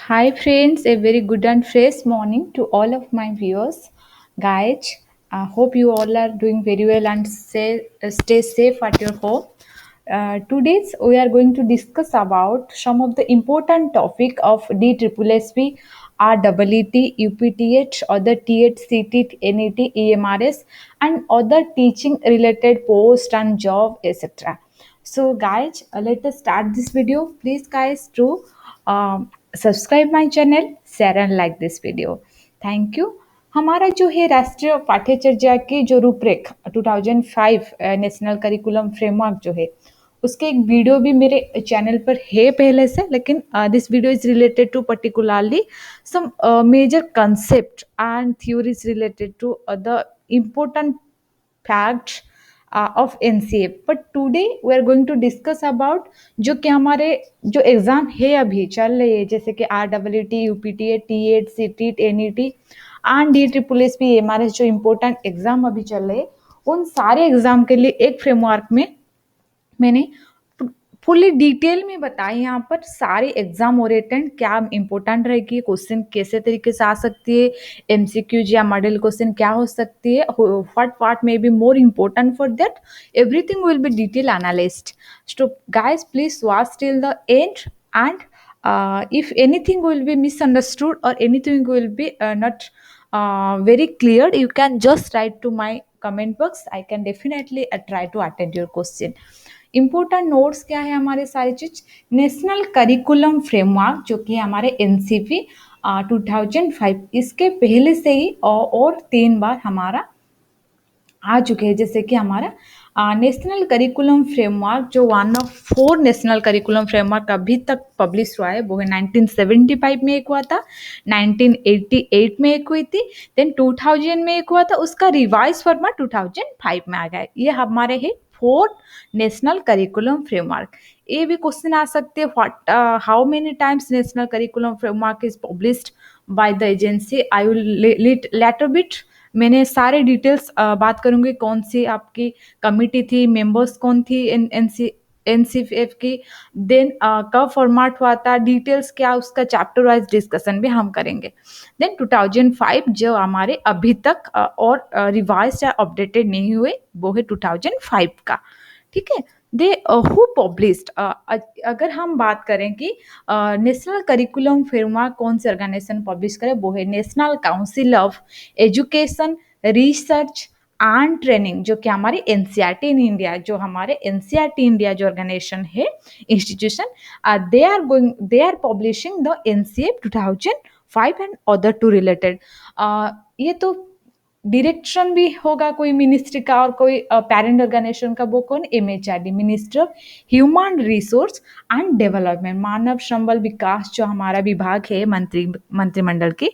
Hi friends, a very good and fresh morning to all of my viewers. Guys, I hope you all are doing very well and stay safe at your home. Today we are going to discuss about some of the important topic of DSSSB, REET, UPTET, other TET, CTET, NET, EMRS and other teaching related post and job etc. So guys, let us start this video. Please guys do subscribe my channel, share and like this video. Thank you. हमारा जो है राष्ट्रीय पाठ्यचर्या की जो रूपरेख 2005 national curriculum framework जो है उसके एक वीडियो भी मेरे चैनल पर है पहले से, लेकिन this video is related to particularly some major concept and theories related to the important facts of NCA, but today we are going to discuss about जो कि हमारे जो एग्जाम है अभी चल रही है, जैसे कि REET, UPTET, TET, CTET, NET and DSSSB MRS जो इम्पोर्टेंट एग्जाम अभी चल रहे हैं, उन सारे एग्जाम के लिए एक फ्रेमवर्क में मैंने फुली डिटेल में बताया यहाँ पर सारे एग्जाम ओरिएंटेड क्या इंपॉर्टेंट रहेगी, क्वेश्चन कैसे तरीके से आ सकती है, एमसीक्यूज या मॉडल क्वेश्चन क्या हो सकती है, व्हाट पार्ट में be more important for that, everything will be detail analysed. So guys, please watch till the end, and if anything will be misunderstood or anything will be not very clear, you can just write to my comment box. I can definitely try to attend your question. Important notes क्या है हमारे सारी चीज, national curriculum framework जो कि हमारे NCP 2005 इसके पहले से ही और 3 बार हमारा आ चुके हैं, जैसे कि हमारा नेशनल करिकुलम फ्रेमवर्क जो 1 ऑफ 4 नेशनल करिकुलम फ्रेमवर्क अभी तक पब्लिश हुआ है वो है 1975 में एक हुआ था, 1988 में एक हुई थी, देन 2000 में एक हुआ था, उसका रिवाइज फॉर्मेट 2005 में आ गया। ये हमारे है 4 नेशनल करिकुलम फ्रेमवर्क। ये भी क्वेश्चन आ सकते हैं, what how many times national curriculum framework is published by the agency. I will later bit मैंने सारे डिटेल्स बात करूंगी, कौन सी आपकी कमिटी थी, मेंबर्स कौन थी एनसीएफ की, देन कब फॉर्मेट हुआ था, डिटेल्स क्या, उसका चैप्टर वाइज डिस्कशन भी हम करेंगे। देन 2005 जो हमारे अभी तक और रिवाइज या अपडेटेड नहीं हुए वो है 2005 का, ठीक है। दे हु पब्लिश्ड, अगर हम बात करें कि नेशनल करिकुलम फ्रेमवर्क कौन से ऑर्गेनाइजेशन पब्लिश करे, वो है National Council of Education Research and Training जो कि हमारी एनसीईआरटी इन इंडिया, जो हमारे एनसीईआरटी इंडिया जो ऑर्गेनाइजेशन है institution, they are publishing the NCF 2005 and other to related. ये तो डायरेक्शन भी होगा कोई मिनिस्ट्री का और कोई पेरेंट ऑर्गेनाइजेशन का, वो कौन, MHRD, ministry of human resource and development, मानव संबल विकास जो हमारा विभाग है मंत्रिमंडल की,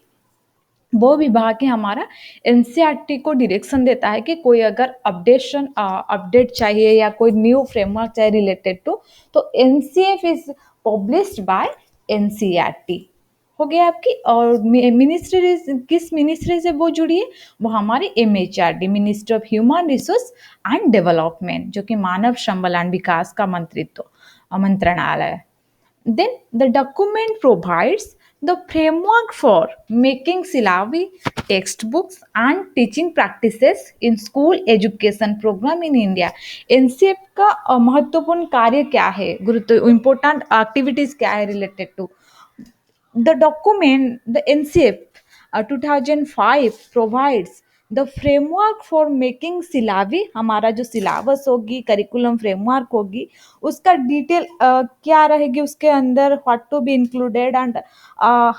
वो विभाग ही हमारा एनसीईआरटी को डायरेक्शन देता है कि कोई अगर अपडेट चाहिए या कोई न्यू फ्रेमवर्क चाहिए रिलेटेड टू, तो NCF is published by NCERT. हो गया आपकी। और मिनिस्ट्री किस मिनिस्ट्री से वो जुड़ी है, वो हमारी MHRD, ministry of human resource and development, जो कि मानव संबल एंड विकास का मंत्रालय है। Then the document provides the framework for making syllabi, textbooks and teaching practices in school education program in India. NCF का महत्वपूर्ण कार्य क्या है, गुरुत्व इम्पोर्टेंट एक्टिविटीज क्या है related to the document. The NCF 2005 provides the framework for making syllabi, हमारा जो सिलेबस होगी, करिकुलम फ्रेमवर्क होगी, उसका डिटेल क्या रहेगी उसके अंदर, what to be included and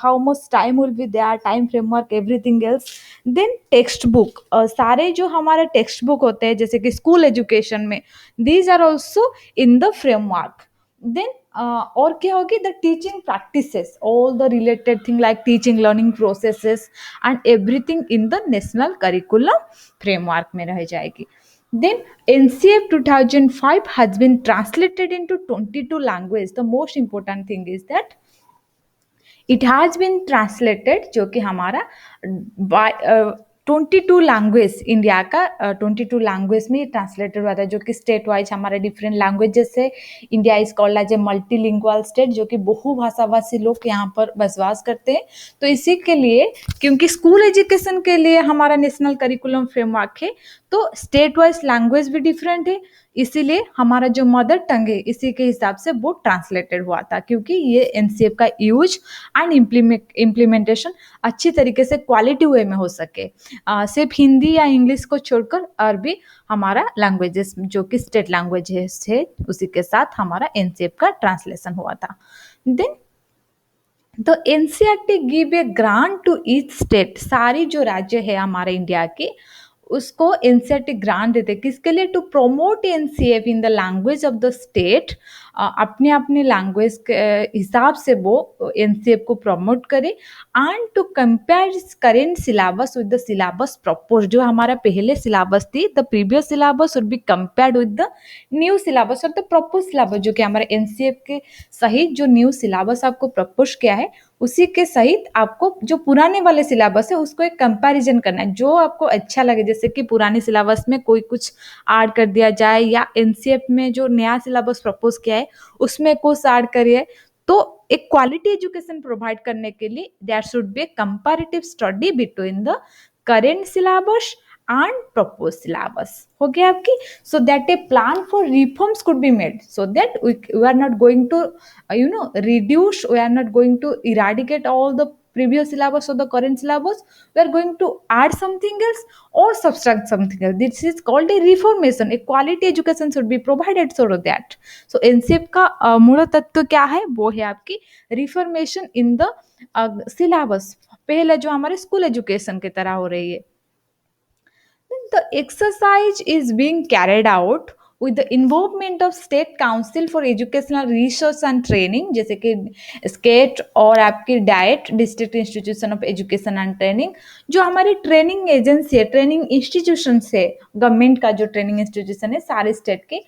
how much time will be there, time framework, everything else. Then text book, सारे जो हमारे टेक्स्ट बुक होते हैं जैसे कि स्कूल एजुकेशन में, these are also in the framework. Then और क्या होगी, the teaching practices, all the related thing like teaching learning processes and everything in the national curriculum framework में रह जाएगी। Then NCF 2005 has been translated into 22 languages. The most important thing is that it has been translated, जो कि हमारा 22 language India का 22 language में translated हुआ था, जो कि स्टेट वाइज हमारे डिफरेंट लैंग्वेजेस है। India is called as a multilingual state, जो कि बहुभाषाभाषी लोग यहाँ पर बसवास करते हैं। तो इसी के लिए, क्योंकि स्कूल एजुकेशन के लिए हमारा नेशनल करिकुलम फ्रेमवर्क है, तो स्टेट वाइज लैंग्वेज भी डिफरेंट है, इसीलिए हमारा जो मदर टंग है इसी के हिसाब से वो ट्रांसलेटेड हुआ था, क्योंकि ये एनसीएफ का यूज एंड इम्प्लीमेंटेशन अच्छी तरीके से क्वालिटी वे में हो सके। सिर्फ हिंदी या इंग्लिश को छोड़कर अरबी हमारा लैंग्वेजेस जो कि स्टेट लैंग्वेजेस है उसी के साथ हमारा एनसीएफ का ट्रांसलेशन हुआ था। देन तो NCERT give a grant to each state, सारी जो राज्य है हमारे इंडिया की उसको एनसीईआरटी ग्रांट देते, किसके लिए? To promote NCF in the language of the state. अपने अपने लैंग्वेज के हिसाब से वो एनसीएफ को प्रमोट करे, and to compare current syllabus with the syllabus propose. जो हमारा पहले सिलेबस थी, the previous syllabus would be compared with the new syllabus और द प्रपोज सिलेबस, जो कि हमारे एनसीएफ के सहित जो न्यू सिलेबस आपको प्रपोज किया है उसी के सहित आपको जो पुराने वाले सिलेबस है उसको एक कंपैरिजन करना है, जो आपको अच्छा लगे। जैसे कि पुराने सिलेबस में कोई कुछ ऐड कर दिया जाए, या एनसीएफ में जो नया सिलेबस प्रपोज किया है उसमें कुछ ऐड करिए। तो एक क्वालिटी एजुकेशन प्रोवाइड करने के लिए there should be a comparative study between the current syllabus and proposed syllabus. हो गया आपकी? So that a plan for reforms could be made, so that we are not going to reduce, we are not going to eradicate all the previous syllabus or the current syllabus. We are going to add something else or subtract something else. This is called a reformation. A quality education should be provided so that. So NCF का मूल तत्व क्या है? वो है आपकी reformation in the syllabus, पहले जो हमारे स्कूल एजुकेशन की तरह हो रही है। The exercise is being carried out with the involvement of State Council for Educational Research and Training, जैसे कि स्टेट और आपकी diet district institution of education and Training, जो हमारी ट्रेनिंग एजेंसी है, ट्रेनिंग इंस्टीट्यूशन है, गवर्नमेंट का जो ट्रेनिंग इंस्टीट्यूशन है सारे स्टेट के,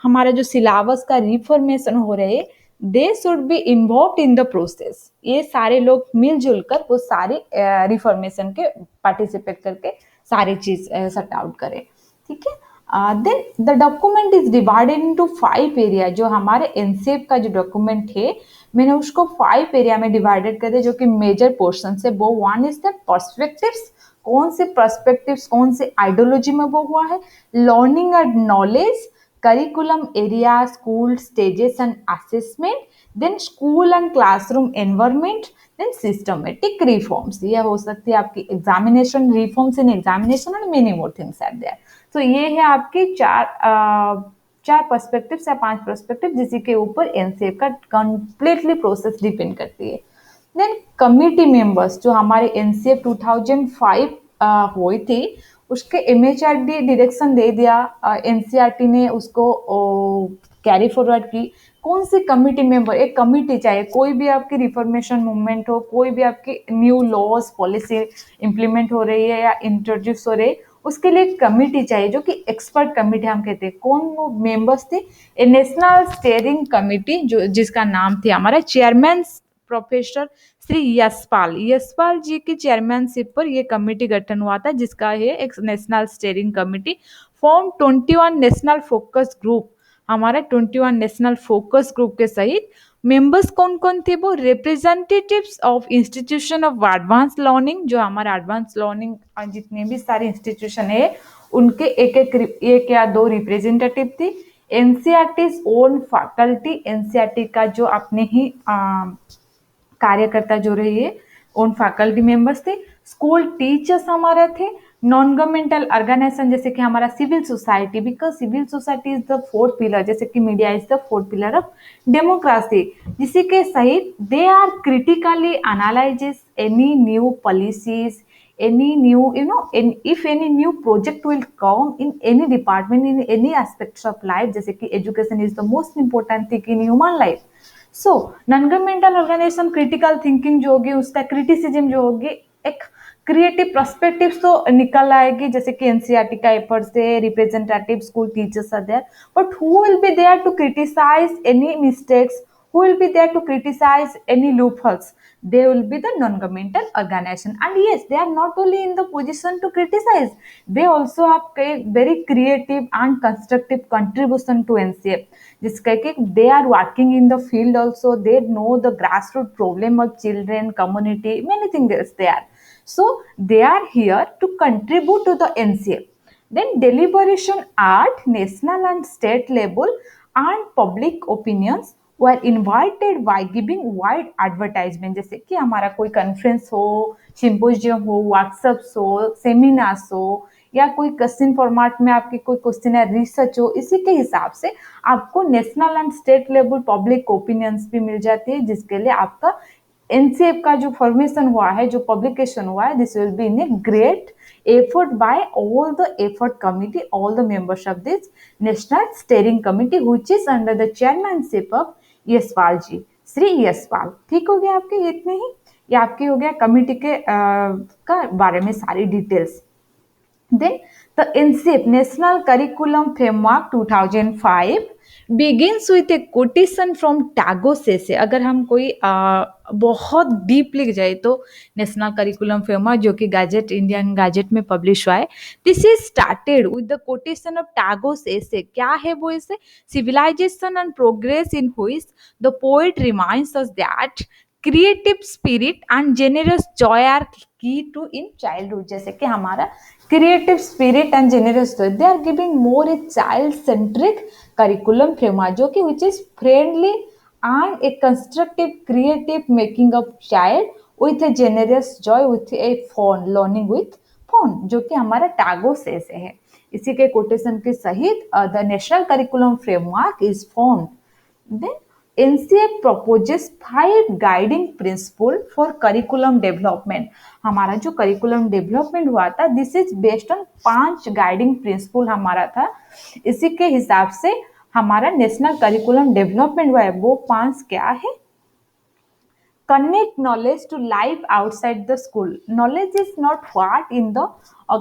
हमारा जो सिलेबस का रिफॉर्मेशन हो रहे हैं, they should be involve in the process. ये सारे लोग मिलजुल कर वो सारे रिफॉर्मेशन के पार्टिसिपेट करके सारी चीज सेट आउट करें, ठीक है। Then the document is divided into 5 area. जो हमारे एनसीएफ का जो डॉक्यूमेंट है मैंने उसको 5 एरिया में डिवाइडेड कर दिया, जो कि मेजर पोर्शन है वो। वन इज द पर्सपेक्टिव्स, कौन से पर्सपेक्टिव्स कौन से आइडियोलॉजी में वो हुआ है। Learning and knowledge, curriculum area, school stages and assessment, then school and classroom environment, then systematic reforms. ये हो सकती है आपकी examination, reforms in examination and many more things are there. तो ये है आपके चार पर्सपेक्टिव्स या 5 पर्सपेक्टिव जिसी के ऊपर एनसीएफ का कंप्लीटली प्रोसेस डिपेंड करती है। देन कमिटी मेंबर्स, जो हमारे एनसीएफ 2005 हुई थी उसके एमएचआरडी डायरेक्शन दे दिया, एनसीईआरटी ने उसको कैरी फॉरवर्ड की। कौन सी कमिटी मेंबर, एक कमिटी चाहिए, कोई भी आपकी रिफॉर्मेशन मूवमेंट हो, कोई भी आपकी न्यू लॉज पॉलिसी इंप्लीमेंट हो रही है या इंट्रोड्यूस हो रही है, उसके लिए एक कमिटी चाहिए जो कि एक्सपर्ट कमिटी हम कहते हैं। कौन वो मेंबर्स थे? ए नेशनल स्टीयरिंग कमिटी, जो जिसका नाम थी हमारा चेयरमैन प्रोफेसर श्री यशपाल जी की चेयरमैनशिप पर यह कमेटी गठन हुआ था, जिसका है एक national steering committee. Form 21 national focus group, हमारा 21 नेशनल फोकस ग्रुप के सहित मेंबर्स कौन कौन थे? वो representatives of institution of advance learning, जो हमारा एडवांस लर्निंग जितने भी सारे इंस्टीट्यूशन है उनके एक या 2 रिप्रेजेंटेटिव थी। एनसीईआरटी ओन फैकल्टी, एनसीईआरटी का जो अपने ही कार्यकर्ता जो रही है उन फैकल्टी मेंबर्स थे। स्कूल टीचर्स हमारे थे। नॉन गवर्नमेंटल ऑर्गेनाइजेशन जैसे कि हमारा civil society, because civil society is the 4th pillar, जैसे कि media is the 4th pillar of democracy, जिसी के सहित they are critically analyses any new policies, any new if any new project will come in any department, in any aspects of life, जैसे कि education is the most important thing in human life. So non governmental organisation critical thinking जो होगी, उसका criticism जो होगी, एक creative perspective तो निकल आएगी, जैसे कि एनसीईआरटी का एफर्ट से representative school teachers are there, but who will be there to criticise any mistakes, who will be there to criticize any loopholes? They will be the non-governmental organization. And yes, they are not only in the position to criticize, they also have a very creative and constructive contribution to NCF. Just like they are working in the field also, they know the grassroots problem of children, community, many things is there. So they are here to contribute to the NCF. Then deliberation at national and state level and public opinions were invited by giving wide advertisement. जैसे कि हमारा कोई conference हो, symposium हो, workshops हो, seminars हो, या कोई क्वेश्चन फॉर्मेट में आपकी कोई क्वेश्चन है, रिसर्च हो, इसी के हिसाब से आपको national and state level public opinions भी मिल जाती है, जिसके लिए आपका एनसीएफ का जो फॉर्मेशन हुआ है, जो पब्लिकेशन हुआ है, this will be in a great effort by all the effort committee, all the members of this national steering committee, which is under the chairmanship of Yashpal ji, Shri Yashpal. ठीक हो गया आपके इतने ही, ये आपके हो गया कमिटी के का बारे में सारी details. Then the NCF National Curriculum Framework 2005 begins with a quotation from टैगो से। अगर हम कोई बहुत डीप लिख जाए तो नेशनल करिकुलम फ्रेमवर्क जो कि गैजेट, इंडियन गैजेट में पब्लिश हुआ है, this is started with the quotation of Tagore से। क्या है वो इसे? Civilisation and progress in which the poet reminds us that creative spirit and generous joy are key to in childhood. जैसे कि हमारा creative spirit and generous joy, they are giving more a child centric curriculum framework जो कि which is friendly and a constructive creative making of child with a generous joy with a fun learning with fun, जो कि हमारा टैगो से है। इसी के quotation के सहित the national curriculum framework is formed. Then NCF proposes 5 guiding principle for curriculum development। हमारा जो करिकुलम डेवलपमेंट हुआ था, this is based on 5 guiding principal हमारा था। इसी के हिसाब से हमारा नेशनल करिकुलम डेवलपमेंट हुआ है। वो 5 क्या है? Connect knowledge to life outside the school. Knowledge is not what in the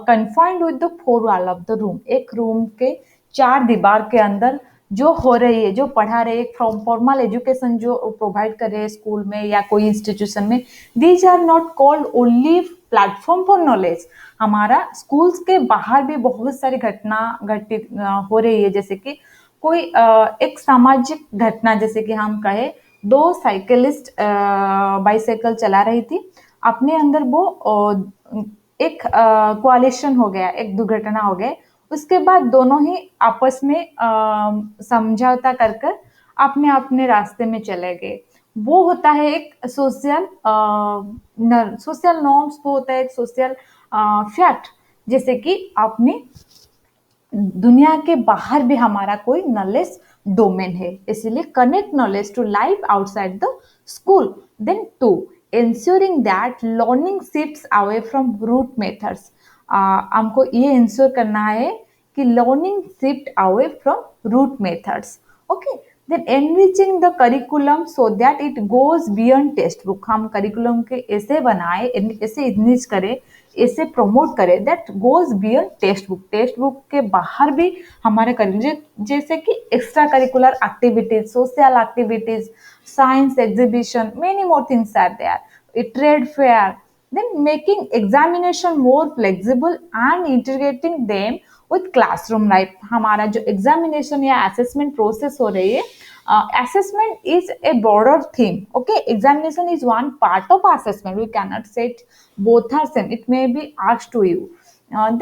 confined with the 4 wall of the room. एक रूम के 4 दीवार के अंदर जो हो रही है, जो पढ़ा रहे, एक फॉर्मल एजुकेशन जो प्रोवाइड कर रहे हैं स्कूल में या कोई इंस्टीट्यूशन में, these are not called only platform for knowledge. हमारा स्कूल्स के बाहर भी बहुत सारी घटना घटित हो रही है। जैसे कि कोई एक सामाजिक घटना, जैसे कि हम कहे 2 साइकिलिस्ट बाइसाइकिल चला रही थी, अपने अंदर वो एक कोलिशन हो गया, एक दुर्घटना हो गया। उसके बाद दोनों ही आपस में समझौता कर कर अपने अपने रास्ते में चले गए। वो होता है एक सोशल नॉर्म्स, वो होता है एक सोशल फैक्ट। जैसे कि आपने दुनिया के बाहर भी हमारा कोई नॉलेज डोमेन है, इसीलिए connect knowledge to life outside the school. Then 2, ensuring that learning shifts away from root methods। हमको ये इंश्योर करना है कि learning shift away from rote methods. Okay, then enriching the curriculum so that it goes beyond text book. हम curriculum के ऐसे बनाए, ऐसे इनिश करें, ऐसे प्रमोट करें that goes beyond text book. Text book के बाहर भी हमारे करिकुलम, जैसे कि extra curricular activities, social activities, science exhibition, many more things are there, a trade fair। Then making examination more flexible and integrating them with classroom life। हमारा जो examination या assessment process हो रही है, assessment is a broader theme। Okay, examination is one part of assessment, we cannot say it both are same, it may be asked to you।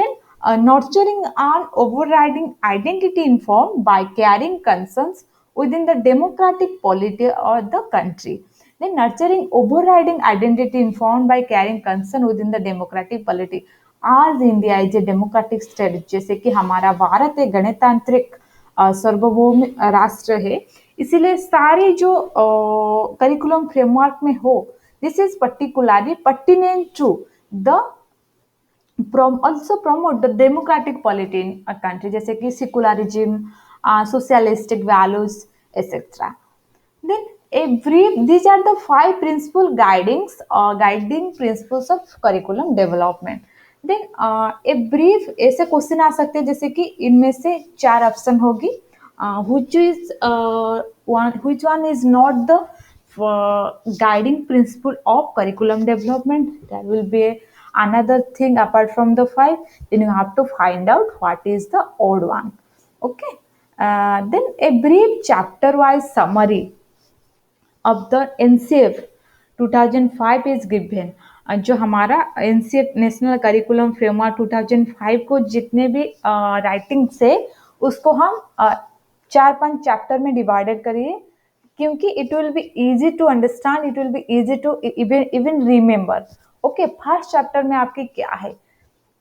Then nurturing and overriding identity informed by carrying concerns within the democratic polity of the country। Then nurturing overriding identity informed by carrying concern within the democratic polity। आज India is a democratic state, जैसे कि हमारा भारत एक गणतांत्रिक सार्वभौम राष्ट्र है, इसीलिए सारे जो करिकुलम फ्रेमवर्क में हो, this is particularly pertinent to the also promote the democratic polity in a country, जैसे कि secularism, socialistic values, etc। Then these are the 5 principal guiding principles of curriculum development। Then a brief ऐसे question आ सकते हैं, जैसे कि इनमें से 4 option होगी, which is which one is not the guiding principle of curriculum development. There will be another thing apart from the 5. Then you have to find out what is the odd one. Okay. Then a brief chapter wise summary of the NCF 2005 is given. जो हमारा NCF national curriculum framework 2005 को जितने भी writing से उसको हम 4-5 chapter में divided करिए, क्योंकि it will be easy to understand, it will be easy to even remember. Okay, first chapter में आपकी क्या है?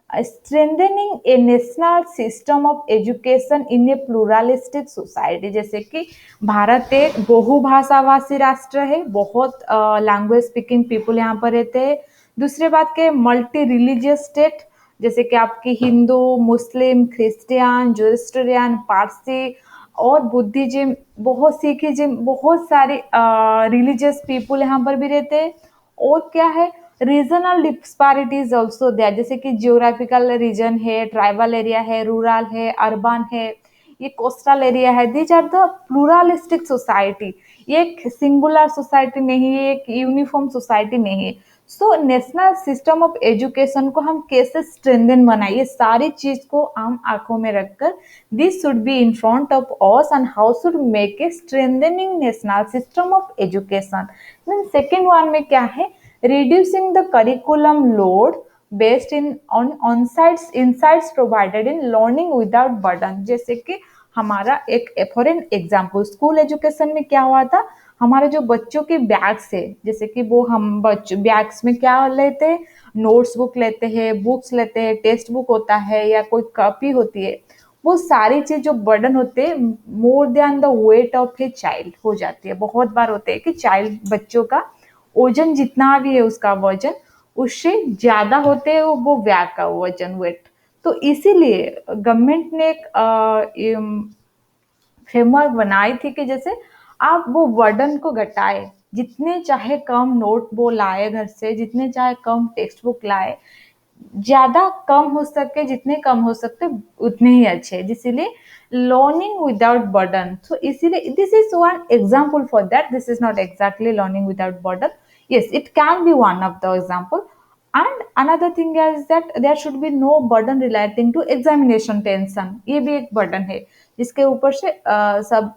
Strengthening a national system of education in a pluralistic society. जैसे कि भारत एक बहुभाषाभाषी राष्ट्र है, बहुत लैंग्वेज स्पीकिंग पीपल यहाँ पर रहते हैं. दूसरी बात के मल्टी रिलीजियस स्टेट, जैसे कि आपकी हिंदू, मुस्लिम, क्रिश्चियन, जोरिस्टोरियन, पारसी और बुद्धिज्म, बहुत सिखिज्म, बहुत सारे रिलीजियस पीपल यहाँ पर भी रहते हैं. और क्या है, रीजनल डिस्पैरिटीज ऑल्सो देयर, जैसे कि जियोग्राफिकल रीजन है, ट्राइबल एरिया है, रूरल है, अर्बन है, ये कोस्टल एरिया है. These are the pluralistic society. ये एक सिंगुलर सोसाइटी नहीं है, एक यूनिफॉर्म सोसाइटी नहीं है. So national system of education को हम कैसे स्ट्रेंथन बनाए, ये सारी चीज को हम आंखों में रखकर this should be in front of us and how should make a strengthening national system of education. Then second one में क्या है, reducing the curriculum load based on on-site insights provided in learning without burden. जैसे कि हमारा एक for an example school education में क्या हुआ था, हमारे जो बच्चों के बैग्स है, जैसे कि वो हम बैग्स में क्या लेते हैं, नोट्स बुक लेते हैं, बुक्स लेते हैं, टेक्स्ट बुक होता है या कोई कॉपी होती है, वो सारी चीज जो बर्डन होते हैं more than the weight of a child हो जाती है. बहुत बार होते हैं कि चाइल्ड बच्चों का वजन जितना भी है उसका वजन उससे ज्यादा होते हैं वो बैग का वजन वेट. तो इसीलिए गवर्नमेंट ने एक फ्रेमवर्क बनाई थी कि जैसे आप वो वर्डन को घटाए, जितने चाहे कम नोट वो लाए घर से, जितने चाहे कम टेक्स्ट बुक लाए, ज्यादा कम हो सके, जितने कम हो सकते उतने ही अच्छे, इसीलिए लर्निंग विदाउट बर्डन. सो इसीलिए this is one example for that. This is not exactly learning without burden. Yes, it can be one of the example. And another thing is that there should be no burden relating to examination tension. ये भी एक burden है जिसके ऊपर से सब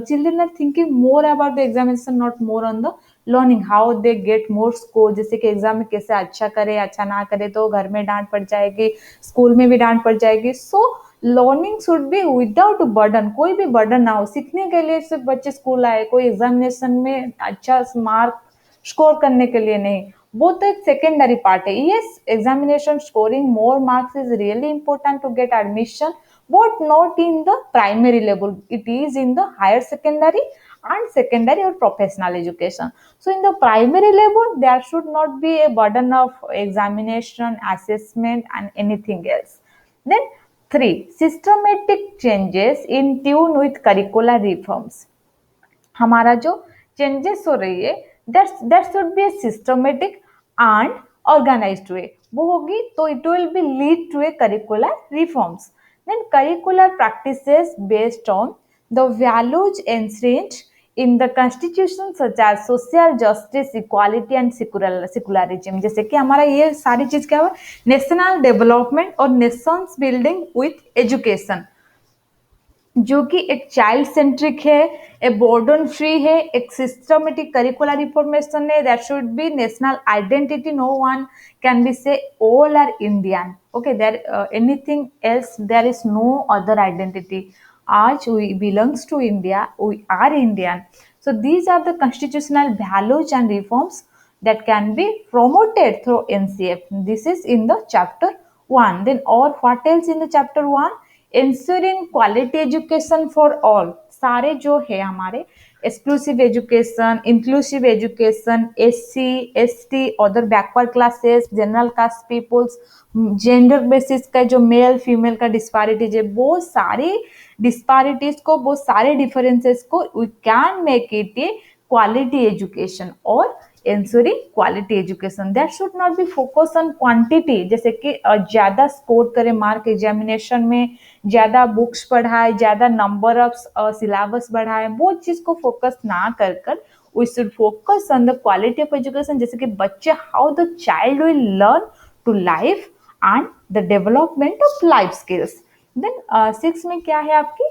children are thinking more about the examination, not more on the learning, how they get more score. जैसे कि एग्जाम में कैसे अच्छा करे, अच्छा ना करे तो घर में डांट पड़ जाएगी, स्कूल में भी डांट पड़ जाएगी. So learning should be without burden. कोई भी बर्डन ना हो, सीखने के लिए सिर्फ बच्चे स्कूल आए, कोई एग्जामिनेशन में अच्छा मार्क स्कोर करने के लिए नहीं, वो तो एक सेकेंडरी पार्ट है. Yes, examination scoring more marks is really important to get admission, but not in the primary level. It is in the higher secondary and secondary or professional education. So in the primary level there should not be a burden of examination, assessment and anything else. Then 3, systematic changes in tune with curricular reforms. हमारा जो changes हो रही है that should be a systematic and organized way. वो होगी तो it will be lead to a curricular reforms. Then curricular practices based on the values enshrined in the constitution such as social justice, equality and secularism. जैसे कि हमारा ये सारी चीज क्या हुआ, नेशनल डेवलपमेंट और नेशंस बिल्डिंग विथ एजुकेशन, जो कि एक चाइल्ड सेंट्रिक है, ए बोर्डन फ्री है, एक सिस्टमेटिक करिकुलर रिफॉर्मेशन है. That should be national identity. No one can be say all are Indian. Okay, there anything else, there is no other identity. आज we belongs to India, we are Indian. So these are the constitutional values and reforms that can be promoted through NCF. This is in the chapter 1. Then or what else in the chapter 1? Ensuring quality education for all. सारे जो है हमारे exclusive education, inclusive education, SC, ST, other backward classes, general caste peoples, gender basis का जो male female का disparities है, वो सारी डिस्पैरिटीज को, वो सारे डिफरेंसेस को we can make it a quality education. और ensuring quality education that should not be focused on quantity, जैसे कि ज्यादा स्कोर करे मार्क एग्जामिनेशन में, ज्यादा बुक्स पढ़ाए, ज्यादा नंबर ऑफ सिलेबस बढ़ाए, वो चीज को फोकस ना कर कर we should focus on the quality of education, जैसे कि बच्चे how the child will learn to life and the development of life skills. Then 6 में क्या है आपकी,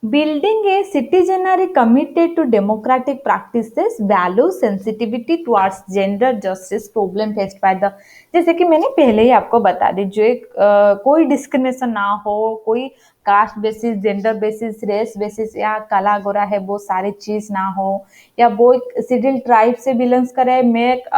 building a citizenry committed to democratic practices, value sensitivity towards gender justice problem faced by the, जैसे कि मैंने पहले ही आपको बता दी, जो एक कोई डिस्क्रिमिनेशन ना हो, कोई caste basis, gender basis, race basis या काला गोरा है वो सारी चीज ना हो, या वो एक शेड्यूल ट्राइब से बिलोंग्स करे, मैं एक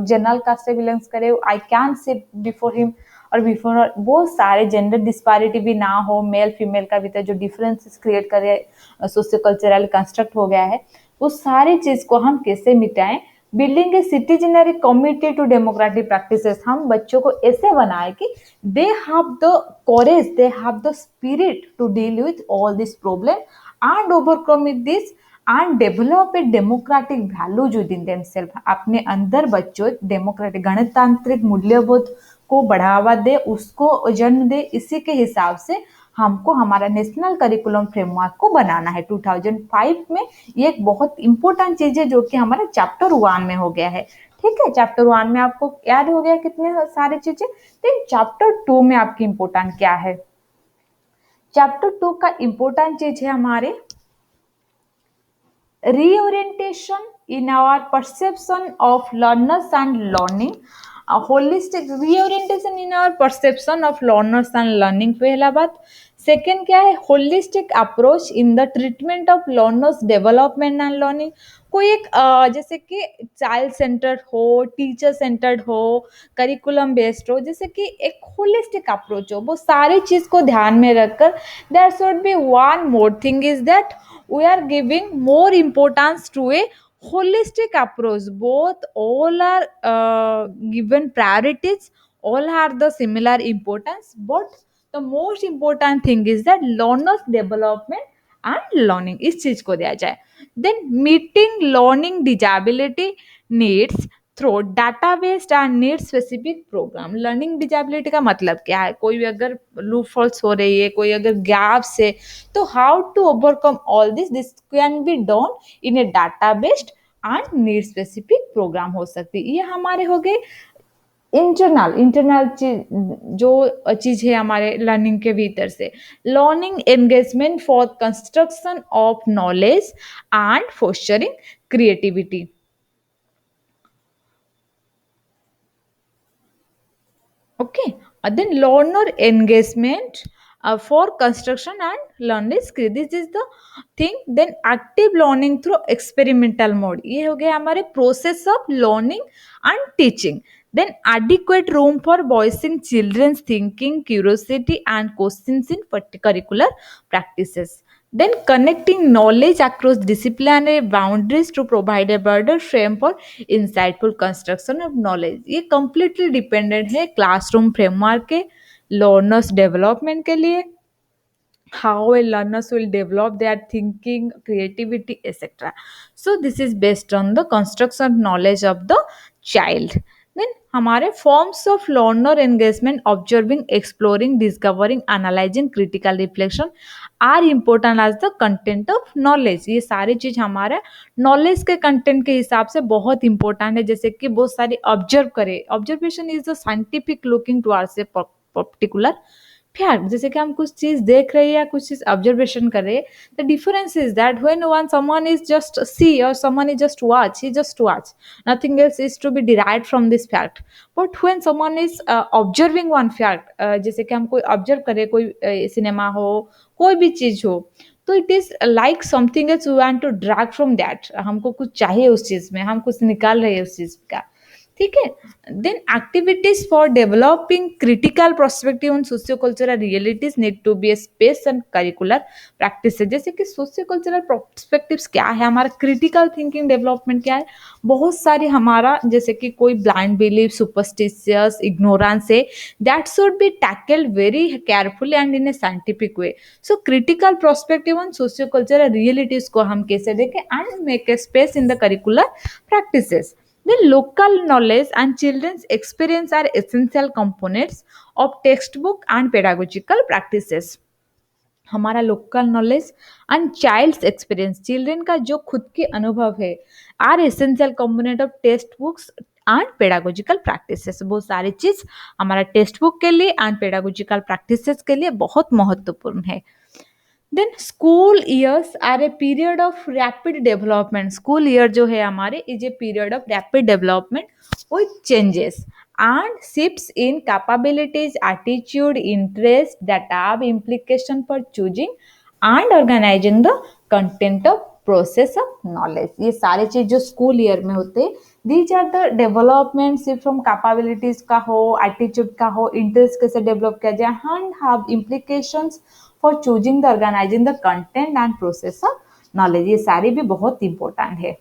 जनरल कास्ट से बिलोंग्स करे, I can sit before him और बिफोर, वो सारे जेंडर डिस्पैरिटी भी ना हो, मेल फीमेल का भी जो डिफरेंसेस क्रिएट करे सोशियो कल्चरल कंस्ट्रक्ट हो गया है, वो सारी चीज को हम कैसे मिटाएं। Building a citizenry committed to democratic practices, हम बच्चों को ऐसे बनाए कि they have the courage, they have the spirit to deal with all this problem and overcome with this and develop a democratic values within themselves. अपने अंदर बच्चों democratic गणतांत्रिक मूल्यबोध को बढ़ावा दे, उसको जन्म दे, इसी के हिसाब से हमको हमारा नेशनल करिकुलम फ्रेमवर्क को बनाना है 2005 में। ये एक बहुत इंपॉर्टेंट चीज है जो कि हमारा चैप्टर 1 में हो गया है। ठीक है, चैप्टर 1 में आपको याद हो गया कितने सारे चीजें। तो चैप्टर 2 में आपकी इंपॉर्टेंट क्या है, चैप्टर 2 का इंपॉर्टेंट चीज है हमारे reorientation in our perception of learners and learning, a holistic reorientation in our perception of learners and learning, पहला बात। सेकेंड क्या है, holistic approach in the treatment of learners development and learning. कोई एक जैसे कि चाइल्ड सेंटर्ड हो, teacher centred हो, करिकुलम बेस्ड हो, जैसे कि एक होलिस्टिक अप्रोच हो, वो सारी चीज को ध्यान में रखकर there should be one more thing is that we are giving more importance to a holistic approach. Both all are given priorities, all have the similar importance, but the most important thing is that learners development and learning, इस चीज को दिया जाए। then meeting learning disability needs through data based and need specific program. Learning disability का मतलब क्या है, कोई अगर लूप फॉल्स हो रही है, कोई अगर गैप्स है, तो how to overcome all this, this can be done in a data based and need specific program हो सकती है। ये हमारे हो गए इंटरनल जो चीज है हमारे लर्निंग के भीतर से। Learning engagement for construction of knowledge and fostering creativity. Okay, then learner engagement for construction and learning skill, this is the thing। then active learning through experimental mode, ये हो गया हमारे process of learning and teaching। then adequate room for voicing children's thinking, curiosity and questions in curricular practices। then connecting knowledge across disciplinary boundaries to provide a broader frame for insightful construction of knowledge। ये completely dependent है classroom framework के learners development के लिए, how a learners will develop their thinking, creativity, etc. So this is based on the construction knowledge of the child। then हमारे forms of learner engagement, observing, exploring, discovering, analyzing, critical reflection are important as the content of knowledge। ये सारी चीज हमारे knowledge के content के हिसाब से बहुत इंपॉर्टेंट है। जैसे कि बहुत सारी ऑब्जर्व करें, observation is the scientific looking towards a particular fact. जैसे कि हम कुछ चीज देख रहे हैं या कुछ चीज ऑब्जर्वेशन कर रहे हैं, the difference is that when one someone is just see और someone is just watch, he just watch, nothing else is to be derived from this fact. But when someone is observing one fact, जैसे कि हम कोई observe करें, कोई cinema हो, कोई भी चीज हो, तो it is like something else we want to drag from that, हमको कुछ चाहिए उस चीज में, हम कुछ निकाल रहे हैं उस चीज का। ठीक है। Then activities for developing critical perspective on socio cultural realities need to be a space and curricular practice. जैसे कि सोशियो कल्चरल पर्सपेक्टिव्स क्या है, हमारा क्रिटिकल थिंकिंग डेवलपमेंट क्या है, बहुत सारी हमारा जैसे कि कोई ब्लाइंड बिलीफ, सुपरस्टिशियस, इग्नोरेंस है, that should B tackled very carefully and in A scientific way. So critical perspective on socio cultural realities को हम कैसे देखें, and make a space in the curricular practices. The local knowledge and children's experience are essential components of textbook and pedagogical practices. हमारा local knowledge and child's experience, children का जो खुद के अनुभव है, are essential component of text books and pedagogical practices. वो सारी चीज हमारा टेक्स्ट बुक के लिए एंड पेडागोजिकल प्रैक्टिसेस के लिए बहुत महत्वपूर्ण है। Then school years are a period of rapid development. School year जो है हमारे is a period of rapid development with changes and shifts in capabilities, attitude, interest that have implication for choosing and organizing the content of process of knowledge। ये सारे चीज जो school year में होते हैं, दीज आर द डेवलपमेंट सिर्फ from capabilities का हो, एटीट्यूड का हो, इंटरेस्ट कैसे डेवलप किया जाए, and have implications for choosing the organizing the content and process of knowledge. ये सारी भी बहुत इंपॉर्टेंट है।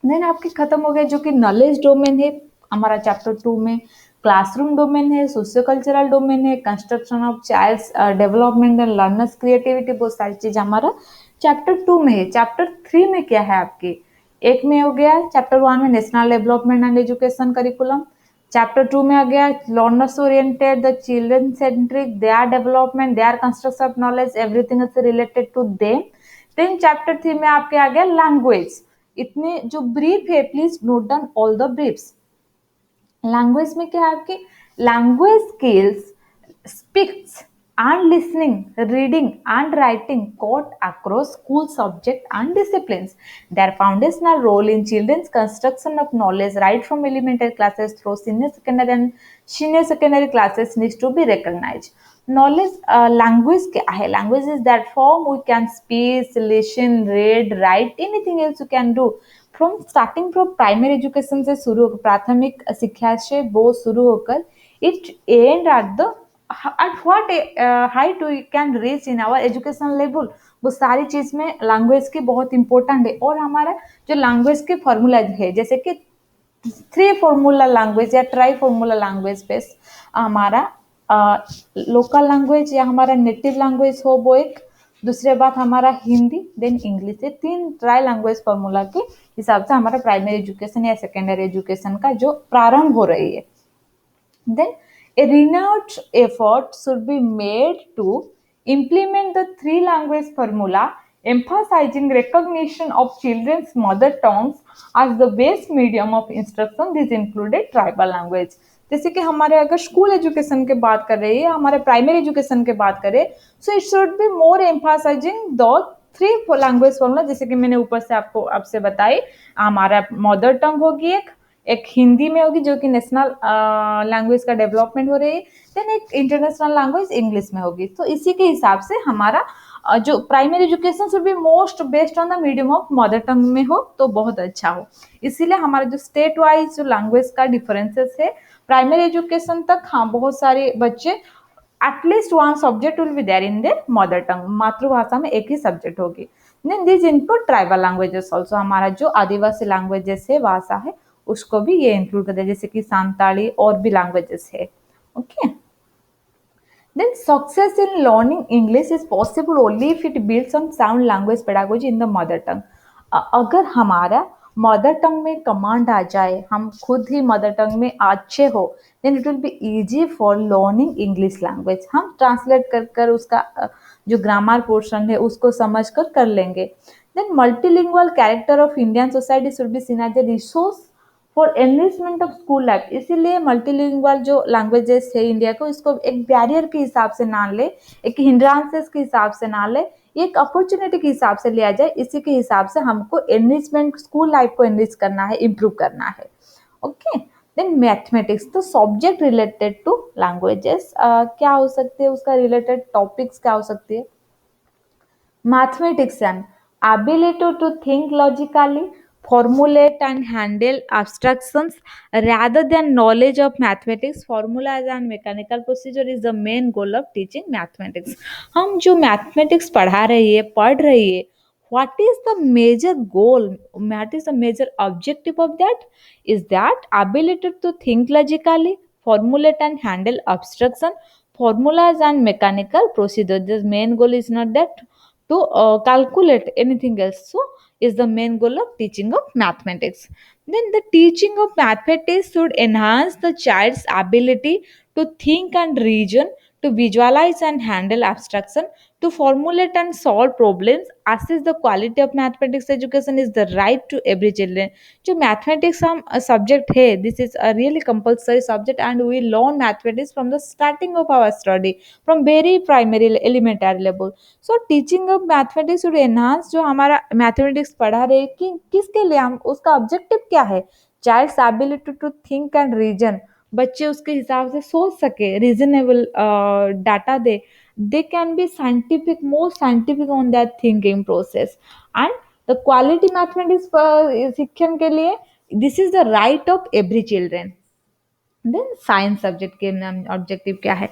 देन आपके खत्म हो गया जो कि नॉलेज डोमेन है हमारा चैप्टर 2 में, क्लासरूम डोमेन है, सोशियो कल्चरल डोमेन है, construction of child's development and learners creativity, बहुत सारी चीज हमारा चैप्टर 2 में है। चैप्टर 3 में क्या है आपके, एक में हो गया चैप्टर 1 में national development and education curriculum, chapter 2 में आ गया learners oriented, the children centric, their development, their construction of knowledge, everything is related to them. Then chapter 3 में आपके आ गया लैंग्वेज। इतने जो ब्रीफ है, please note down all the briefs. Language में क्या है आपकी, language skills, speaks and listening, reading and writing taught across school subject and disciplines. Their foundational role in children's construction of knowledge right from elementary classes through senior secondary and senior secondary classes needs to be recognized. Knowledge, language क्या है, language is that form we can speak, listen, read, write, anything else you can do. From starting from primary education से शुरू होकर, प्राथमिक शिक्षा से वो शुरू होकर, it and at the at what height we can reach in our education level, वो सारी चीज में लैंग्वेज की बहुत इंपॉर्टेंट है। और हमारा जो लैंग्वेज के फॉर्मूला है, जैसे कि 3 फॉर्मूला लैंग्वेज या ट्राई फॉर्मूला लैंग्वेज बेस, हमारा लोकल लैंग्वेज या हमारा नेटिव लैंग्वेज हो वो एक, दूसरे बात हमारा हिंदी, देन इंग्लिश, ये 3 ट्राई लैंग्वेज फॉर्मूला के हिसाब से हमारा प्राइमरी एजुकेशन या सेकेंडरी एजुकेशन का जो प्रारंभ हो रही है। Then a renewed effort should be made to implement the 3 language formula, emphasizing recognition of children's mother tongues as the best medium of instruction. This included tribal language. जैसे कि हमारे अगर स्कूल एजुकेशन के बात कर रहे हैं, हमारे प्राइमरी एजुकेशन के बात करें, so it should be more emphasising the 3 language formula, जैसे कि मैंने ऊपर से आपसे बताई, हमारा मदर टंग होगी, एक हिंदी में होगी जो कि नेशनल लैंग्वेज का डेवलपमेंट हो रही है, देन एक इंटरनेशनल लैंग्वेज इंग्लिश में होगी। तो इसी के हिसाब से हमारा जो primary education should be most based on the medium of mother tongue में हो तो बहुत अच्छा हो। इसीलिए हमारा जो स्टेट वाइज जो लैंग्वेज का डिफरेंसेस है, प्राइमरी एजुकेशन तक हाँ बहुत सारे बच्चे at least 1 subject will be there in their mother tongue, मातृभाषा में एक ही सब्जेक्ट होगी। Then this input tribal languages also, हमारा जो आदिवासी लैंग्वेजेस है, भाषा है, उसको भी ये इंक्लूड कर दिया, जैसे कि सांताली और भी लैंग्वेजेस है। Okay, then success in learning English is possible only if it builds on sound language pedagogy in the mother tongue. अगर हमारा मदर टंग में कमांड आ जाए, हम खुद ही मदर टंग में अच्छे हो, then it will be easy for learning English language. हम ट्रांसलेट कर उसका जो ग्रामर पोर्शन है उसको समझ कर लेंगे। Then multilingual character of Indian society should be seen as a resource for enrichment of school life. इसीलिए मल्टीलिंगुअल जो लैंग्वेजेस है इंडिया को, इसको एक बैरियर के हिसाब से ना ले, एक हिंड्रांसेस के हिसाब से ना ले, एक अपॉर्चुनिटी के हिसाब से लिया जाए। इसी के हिसाब से हमको एनरिचमेंट, स्कूल लाइफ को एनरिच करना है, इम्प्रूव करना है। ओके, देन मैथमेटिक्स, तो सब्जेक्ट रिलेटेड टू लैंग्वेजेस क्या हो सकते हैं, उसका रिलेटेड टॉपिक्स क्या हो सकती है, mathematics and ability to think logically, formulate and handle abstractions rather than knowledge of mathematics. Formulas and mechanical procedure is the main goal of teaching mathematics. हम जो मैथमेटिक्स पढ़ रही है, what is the major goal, what is the major objective of that? Is that ability to think logically, formulate and handle abstraction, formulas and mechanical procedure. The main goal is not that to calculate anything else. So is the main goal of teaching of mathematics. Then the teaching of mathematics should enhance the child's ability to think and reason, to visualize and handle abstraction, to formulate and solve problems. Assess the quality of mathematics education is the right to every children. जो mathematics हम subject है, this is a really compulsory subject and we learn mathematics from the starting of our study, from very primary elementary level. So teaching of mathematics to enhance, जो हमारा mathematics पढ़ा रहे कि किसके लिए, हम उसका ऑब्जेक्टिव क्या है? Child's ability to think and reason, बच्चे उसके हिसाब से सोच सके, reasonable data they can be scientific, more scientific on that thinking process. And the quality mathematics शिक्षण के लिए this is the right of every children. Then science subject के ऑब्जेक्टिव क्या है?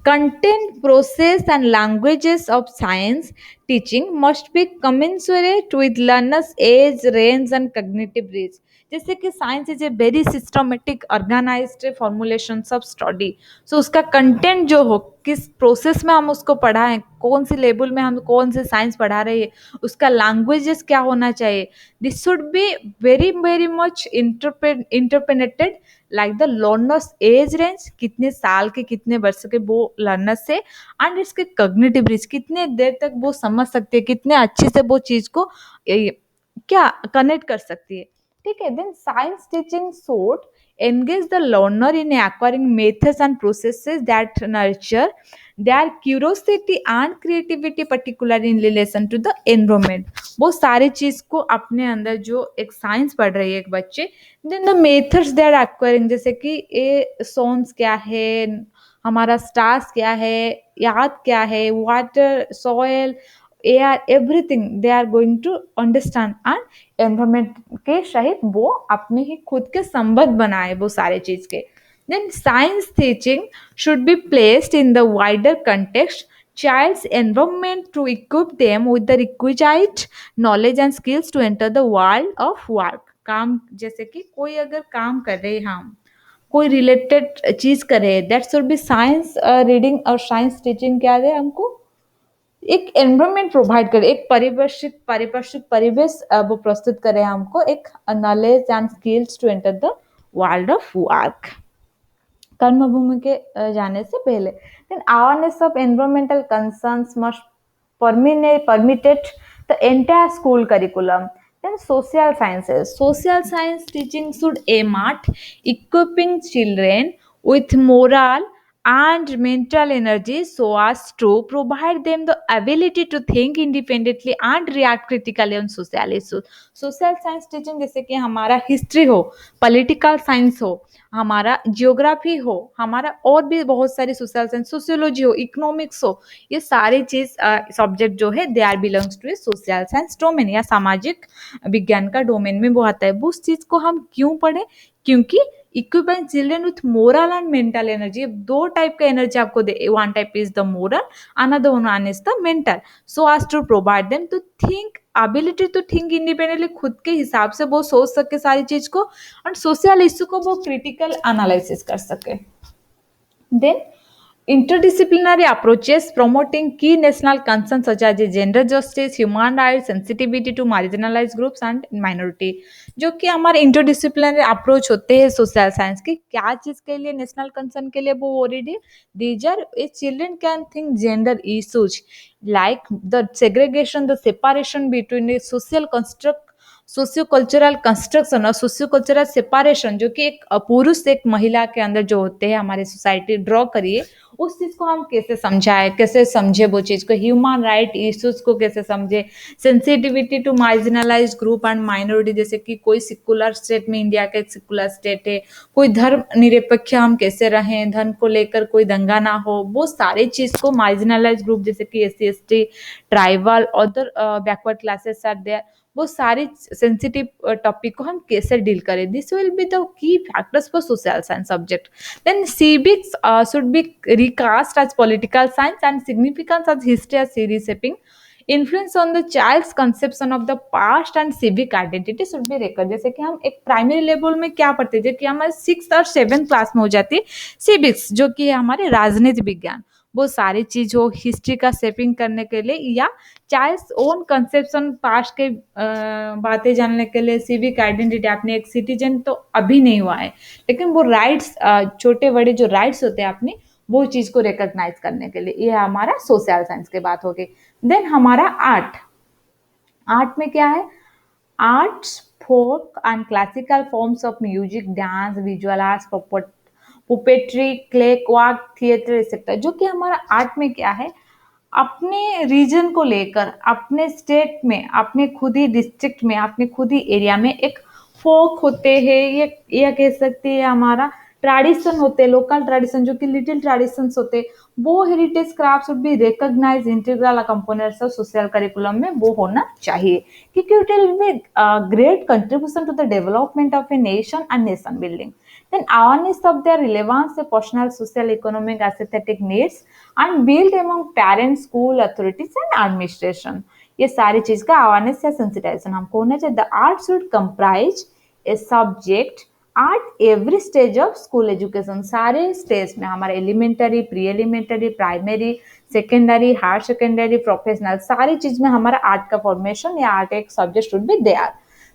Content, process and languages of science teaching must be commensurate with learners age, range and cognitive reach. जैसे कि science is a very systematic organised formulation of study. So उसका content जो हो, किस process में हम उसको पढ़ाएं, कौन सी लेवल में हम कौन से साइंस पढ़ा रहे हैं, उसका लैंग्वेजेस क्या होना चाहिए, this should be very very much interpreted like the learners age range, कितने साल के कितने वर्ष के वो लर्नर्स से, एंड इसके कॉग्निटिव रीच, कितने देर तक वो समझ सकते हैं, कितने अच्छे से वो चीज को क्या कनेक्ट कर सकती है. ठीक है. Then science teaching should engage the learner in acquiring methods and processes that nurture their curiosity and creativity, particularly in relation to the environment. वो सारी चीज को अपने अंदर, जो एक साइंस पढ़ रही है एक बच्चे, then the methods they are acquiring, जैसे कि ए सोन्स क्या है, हमारा स्टार्स क्या है, याद क्या है, water, soil, air, everything they are going to understand. And environment के सहित वो अपने ही खुद के संबंध बनाए वो सारे चीज के. Then science teaching should be placed in the wider context child's environment to equip them with the requisite knowledge and skills to enter the world of work. काम, जैसे कि कोई अगर काम कर रहे हैं, हम कोई रिलेटेड चीज कर रहे हैं, that should B science reading और साइंस टीचिंग क्या है, हमको एक एनवायरमेंट प्रोवाइड करे, एक परिवेश वो प्रस्तुत करे हमको, एक knowledge and skills to enter the world of work, कर्मभूमि के जाने से पहले. Then awareness of environmental concerns must permitted the entire school curriculum. Then social sciences. Social science teaching should aim at equipping children with moral and mental energy so as to provide them the ability to think independently and react critically on social issues. Social science teaching, जैसे कि हमारा history हो, political science हो, हमारा geography हो, हमारा और भी बहुत सारी सोशल साइंस, सोशियोलॉजी हो, इकोनॉमिक्स हो, ये सारी चीज सब्जेक्ट जो है they are belongs to a social science domain, या सामाजिक विज्ञान का डोमेन में वो आता है. वो उस चीज को हम क्यों पढ़े? क्योंकि equipping children with moral and mental energy, दो टाइप का एनर्जी आपको दे, one type is the moral, another one is the mental, so as to provide them to think, ability to think independently, खुद के हिसाब से वो सोच सके सारी चीज को, और सोशल इश्यू को वो क्रिटिकल एनालिसिस कर सके. Then interdisciplinary approaches promoting key national concerns such as gender justice, human rights, sensitivity to marginalized groups and minority. जो कि हमारे इंटरडिसिप्लिनरी अप्रोच होते हैं सोशल साइंस की, क्या चीज के लिए, नेशनल कंसर्न के लिए वो already, these are a children can think gender issues like the segregation, the separation between a social construct, socio cultural construction और सोशियो कल्चरल सेपारेशन, जो कि एक पुरुष एक महिला के अंदर जो होते हैं हमारी सोसाइटी ड्रॉ करिए, उस चीज को हम कैसे समझाए, कैसे समझे वो चीज को, ह्यूमन राइट इश्यूज को कैसे समझे, sensitivity to marginalize group and minority, जैसे कि कोई सिकुलर स्टेट में, इंडिया का एक सिकुलर स्टेट है, कोई धर्म निरपेक्ष हम कैसे रहें, धर्म को लेकर कोई दंगा ना हो, वो सारी चीज को मार्जिनलाइज ग्रुप जैसे कि SC ST tribal other backward classes are there, वो सारी सेंसिटिव टॉपिक को हम कैसे डील करें. This will be the key factors for social science subject. Then civics should be recast as political science and significance as history as reshaping influence on the child's conception of the past and civic identity should be recorded. जैसे कि हम एक primary level में क्या पढ़ते थे कि हमारे 6 और 7 क्लास में हो जाती सिविक्स, जो कि है हमारे राजनीति विज्ञान. वो सारी चीज हो हिस्ट्री का शेपिंग करने के लिए या चाइल्ड्स ओन कंसेप्शन पास्ट के बातें जानने के लिए. सिविक आइडेंटिटी, आपने एक सिटीजन तो अभी नहीं हुआ है, लेकिन वो राइट्स, छोटे बड़े जो राइट्स होते हैं अपने, वो चीज को रिकॉग्नाइज करने के लिए. ये हमारा सोशल साइंस की बात होगी. देन हमारा आर्ट. आर्ट में क्या है? Arts, folk and classical forms of music, dance, visual arts, puppetry, clay work, theatre etcetera. जो कि हमारा आर्ट में क्या है, अपने रीजन को लेकर, अपने स्टेट में, अपने खुद ही डिस्ट्रिक्ट में, अपने खुद ही एरिया में एक फोक होते हैं, ये कह सकते हैं हमारा ट्रेडिशन होते हैं, लोकल ट्रेडिशन जो कि लिटिल ट्रेडिशंस होते हैं. वो heritage craft should be recognize integral components of social curriculum में वो होना चाहिए, क्योंकि it will be great contribution to the development of a nation and nation building. Then awareness of their relevance to personal, social, economic, aesthetic needs and build among parents, school authorities and administration. ये सारी चीज का awareness या sensitisation हमको होना चाहिए. The art should comprise a subject at every stage of school education. सारे stage में हमारे elementary, pre elementary, primary, secondary, higher secondary, professional, सारी चीज में हमारा आर्ट का फॉर्मेशन या आर्ट एक subject should be there.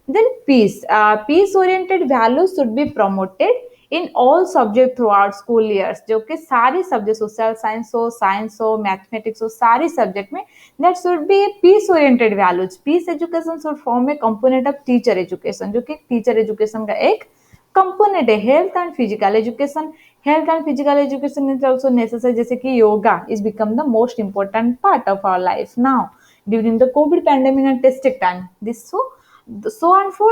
Then peace. Peace-oriented values should be promoted in all subjects throughout school years. जो कि सारे सब्जेक्ट, सोशल साइंस हो, मैथमेटिक्स हो, सारे सब्जेक्ट में that should be peace-oriented values. Peace education should form a component of teacher education. जो कि teacher education का एक कंपोनेंट है. Health and physical education. Health and physical education is also necessary. जैसे कि yoga is become the most important part of our life now during the COVID pandemic and testing time. This so and for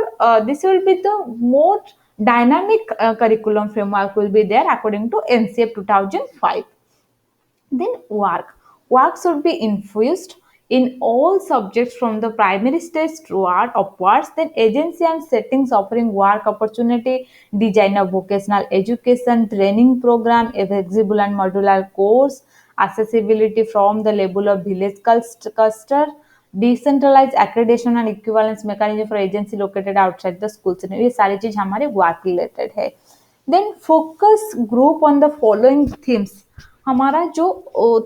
this will be the more dynamic curriculum framework will be there according to NCF 2005. Then work should be infused in all subjects from the primary stage throughout upwards. Then agency and settings offering work opportunity, design of vocational education, training program, a flexible and modular course, accessibility from the level of village cluster, decentralize accreditation and equivalence mechanism for agency located outside the schools. ये सारी चीज हमारे work related है. Then focus group on the following themes. हमारा जो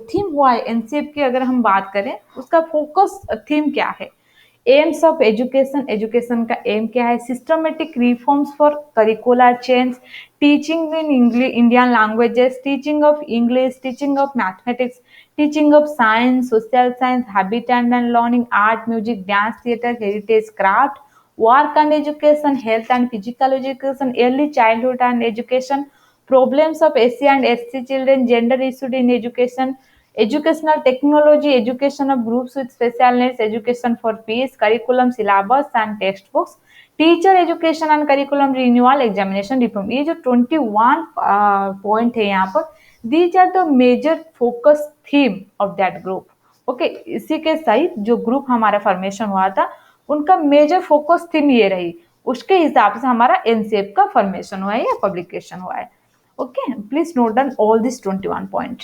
theme हुआ है NCF की, अगर हम बात करें उसका फोकस थीम क्या है? AIIMS of education. एजुकेशन का एम क्या है? Systematic reforms for curricular change, teaching in Indian languages, teaching of English, teaching of mathematics, teaching of science, social science, habitat and learning, art, music, dance, theatre, heritage, craft, work and education, health and physical education, early childhood and education, problems of SC and SC children, gender issues in education, educational technology, education of groups with special needs, education for peace, curriculum, syllabus and textbooks, teacher education and curriculum renewal, examination reform. ये जो 21 point है यहाँ पर, these are the major focus theme of that group. Okay, इसी के सहित जो group हमारा फॉर्मेशन हुआ था उनका मेजर फोकस थीम ये रही. उसके हिसाब से हमारा एनसीएफ का फॉर्मेशन हुआ है या पब्लिकेशन हुआ है. Okay, please note down all this 21 point.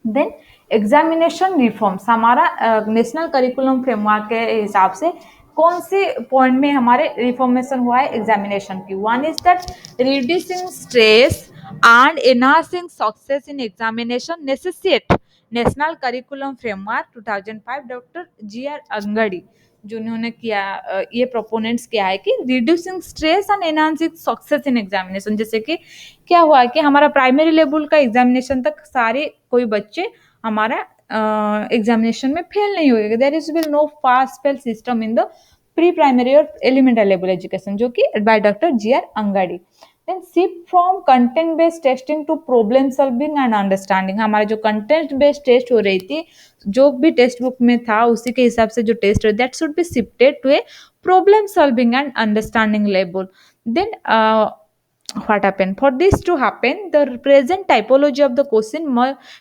Then examination reforms. हमारा नेशनल करिकुलम फ्रेमवर्क के हिसाब से कौन से पॉइंट में हमारे रिफॉर्मेशन हुआ है एग्जामिनेशन की? One is that reducing stress and enhancing success in examination necessitate national curriculum framework 2005 doctor GR Angadi जिन्होंने किया. ये प्रोपोनेंट्स क्या है कि reducing stress and enhancing success in examination. जैसे कि क्या हुआ कि हमारा प्राइमरी लेवल का एग्जामिनेशन तक सारे कोई बच्चे हमारा एग्जामिनेशन में फेल नहीं होएगा. There is will no pass fail system in the pre primary और एलिमेंटरी लेवल एजुकेशन, जो कि by doctor GR Angadi. Then shift from content based testing to problem solving and understanding. हमारा जो कंटेंट बेस्ड टेस्ट हो रही थी, जो भी टेक्स्ट बुक में था उसी के हिसाब से जो टेस्ट हो, that should be shifted to a problem solving and understanding level. Then what happened? For this to happen, the present typology of the question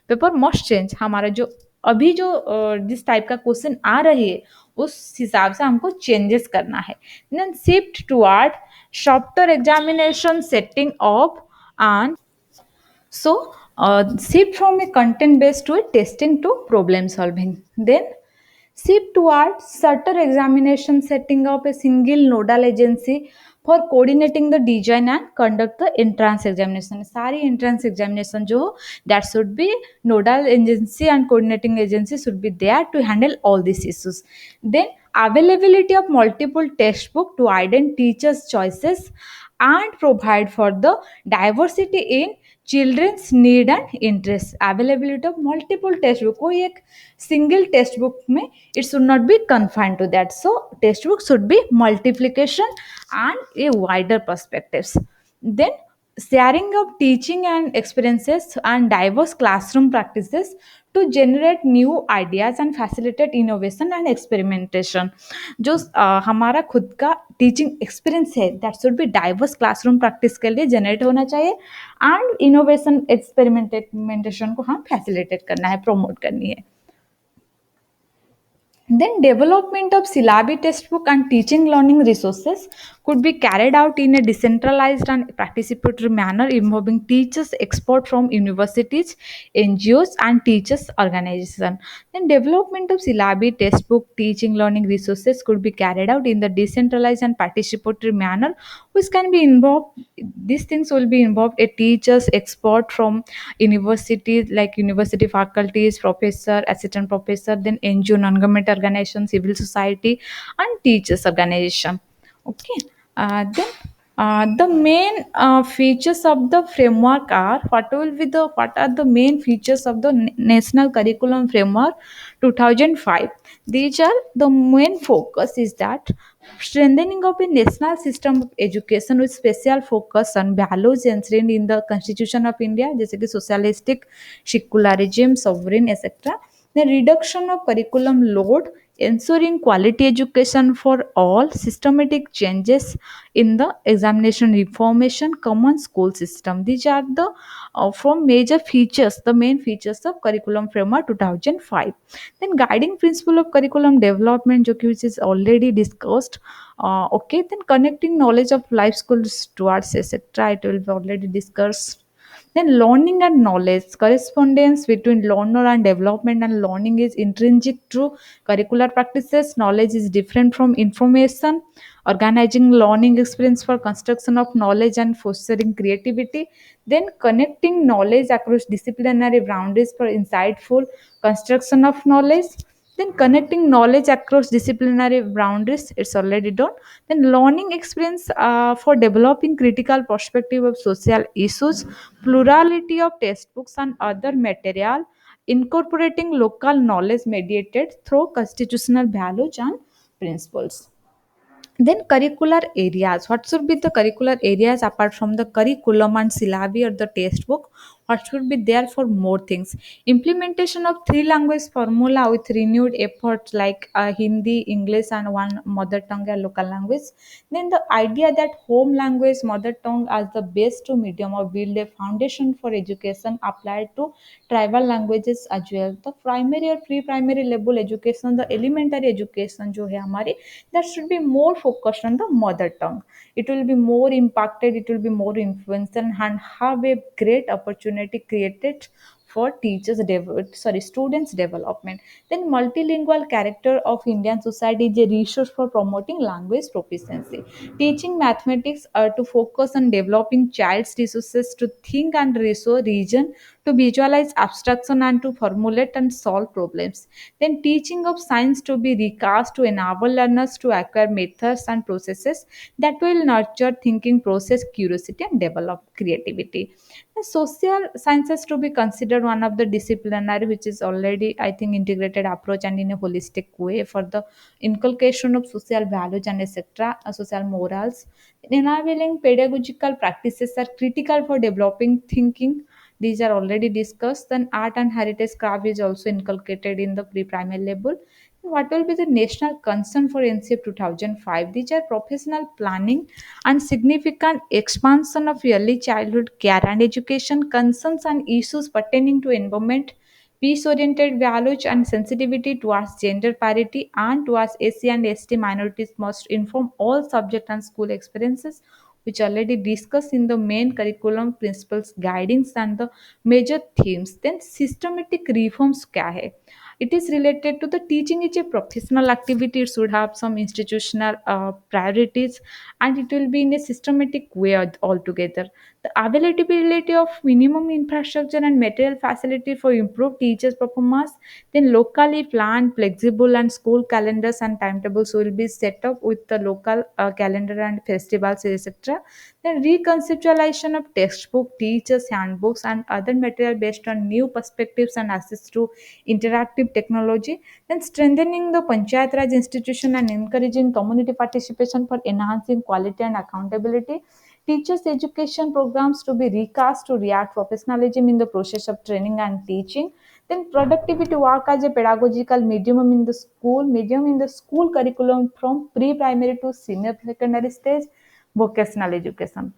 paper must change. हमारा जो अभी जो जिस टाइप का क्वेश्चन आ रही है उस हिसाब से हमको चेंजेस करना है. Then shift toward software examination setting of and so, shift from a content based to a testing to problem solving. Then, shift towards certain examination setting up a single nodal agency for coordinating the design and conduct the entrance examination. सारी entrance examination जो हो, that should be nodal agency and coordinating agency should be there to handle all these issues. Then availability of multiple textbook to identify teachers' choices and provide for the diversity in children's need and interest. Availability of multiple text book, कोई एक single text book में it should not be confined to that. So text book should be multiplication and a wider perspectives. Then sharing of teaching and experiences and diverse classroom practices to generate new ideas and facilitate innovation and experimentation. जो हमारा खुद का teaching experience है that should B diverse classroom practice के लिए generate होना चाहिए and innovation experimentation को हम फैसिलिटेट करना है, प्रमोट करनी है. Then development of syllabi textbook and teaching learning resources could be carried out in a decentralized and participatory manner involving teachers, experts from universities, NGOs and teachers organization. Then development of syllabi textbook teaching learning resources could be carried out in the decentralized and participatory manner which can be involved. These things will be involved a teachers, expert from universities like university faculties, professor, assistant professor, then NGO, non-government organization, civil society, and teachers organization. Okay. The main features of the framework are what are the main features of the National Curriculum Framework 2005. These are the main focus is that strengthening of a national system of education with special focus on values enshrined in the Constitution of India, जैसे कि socialistic, secularism, sovereign, etc. The reduction of curriculum load, ensuring quality education for all, systematic changes in the examination reformation, common school system. These are the from major features, the main features of curriculum framework 2005. Then guiding principle of curriculum development, which is already discussed. Okay, then connecting knowledge of life skills towards etc. It will be already discussed. Then learning and knowledge, correspondence between learner and development and learning is intrinsic to curricular practices. Knowledge is different from information. Organizing learning experience for construction of knowledge and fostering creativity. Then connecting knowledge across disciplinary boundaries for insightful construction of knowledge. Then connecting knowledge across disciplinary boundaries, it's already done. Then learning experience for developing critical perspective of social issues, plurality of textbooks and other material, incorporating local knowledge mediated through constitutional values and principles. Then curricular areas. What should be the curricular areas apart from the curriculum and syllabi or the textbook? What should be there for more things? Implementation of three language formula with renewed efforts like Hindi, English, and one mother tongue and local language. Then the idea that home language, mother tongue as the base to medium or build a foundation for education applied to tribal languages as well. The primary और pre primary level education the elementary education जो है हमारी that should be more focused on the mother tongue. It will be more impacted, it will be more influential and have a great opportunity created for students development. Then multilingual character of Indian society is a resource for promoting language proficiency. Teaching mathematics to focus on developing child's resources to think and reason, to visualize abstraction and to formulate and solve problems. Then teaching of science to be recast to enable learners to acquire methods and processes that will nurture thinking process, curiosity and develop creativity. The social sciences to be considered one of the disciplinary which is already I think integrated approach and in a holistic way for the inculcation of social values and etc. Social morals. Enabling pedagogical practices are critical for developing thinking. These are already discussed. Then art and heritage craft is also inculcated in the pre-primary level. What will be the national concern for NCF 2005? These are professional planning and significant expansion of early childhood care and education, concerns and issues pertaining to environment, Peace-oriented values and sensitivity towards gender parity and towards SC and ST minorities must inform all subject and school experiences, which already discussed in the main curriculum principles, guidings, and the major themes. Then systematic reforms kya hai? It is related to the teaching is a professional activity. It should have some institutional priorities, and it will be in a systematic way altogether. The availability of minimum infrastructure and material facility for improved teachers' performance, then locally planned, flexible, and school calendars and timetables will be set up with the local calendar and festivals, etc. Then reconceptualization of textbook, teachers' handbooks, and other material based on new perspectives and access to interactive technology. Then strengthening the Panchayat Raj institution and encouraging community participation for enhancing quality and accountability. Teachers' education programs to be recast to react professionalism in the process of training and teaching. Then productivity work as a pedagogical medium in the school curriculum from pre-primary to senior secondary stage, vocational education.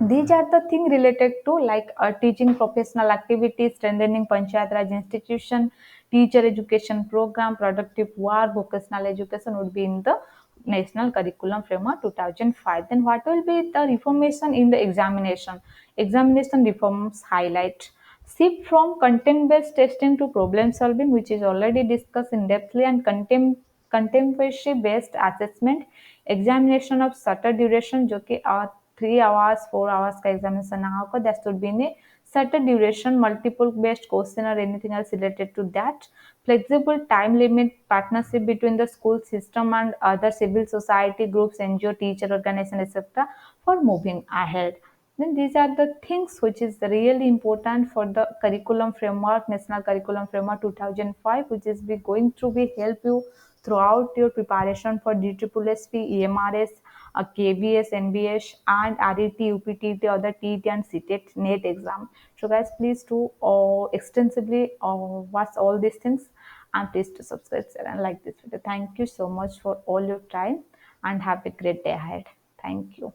These are the things related to like teaching professional activities, strengthening Panchayat Raj institution, teacher education program, productive work, vocational education would be in the National Curriculum Framework 2005. Then what will be the reformation in the examination? Examination reforms highlight shift from content-based testing to problem solving, which is already discussed in depthly, and contemporary-based assessment, examination of shorter duration, जो कि 3 hours 4 hours का examination ना होगा, that should be in a shorter duration, multiple based question or anything else related to that. Flexible time limit, partnership between the school system and other civil society groups, NGO, teacher organization, etc. for moving ahead. Then these are the things which is really important for the curriculum framework, National Curriculum Framework 2005, which is be going to be help you throughout your preparation for DSSSB, EMRS, KBS, NBS, and RET, UPTET, other TET and CTET NET exam. So guys, please do extensively watch all these things, and please to subscribe and like this video. Thank you so much for all your time, and have a great day ahead. Thank you.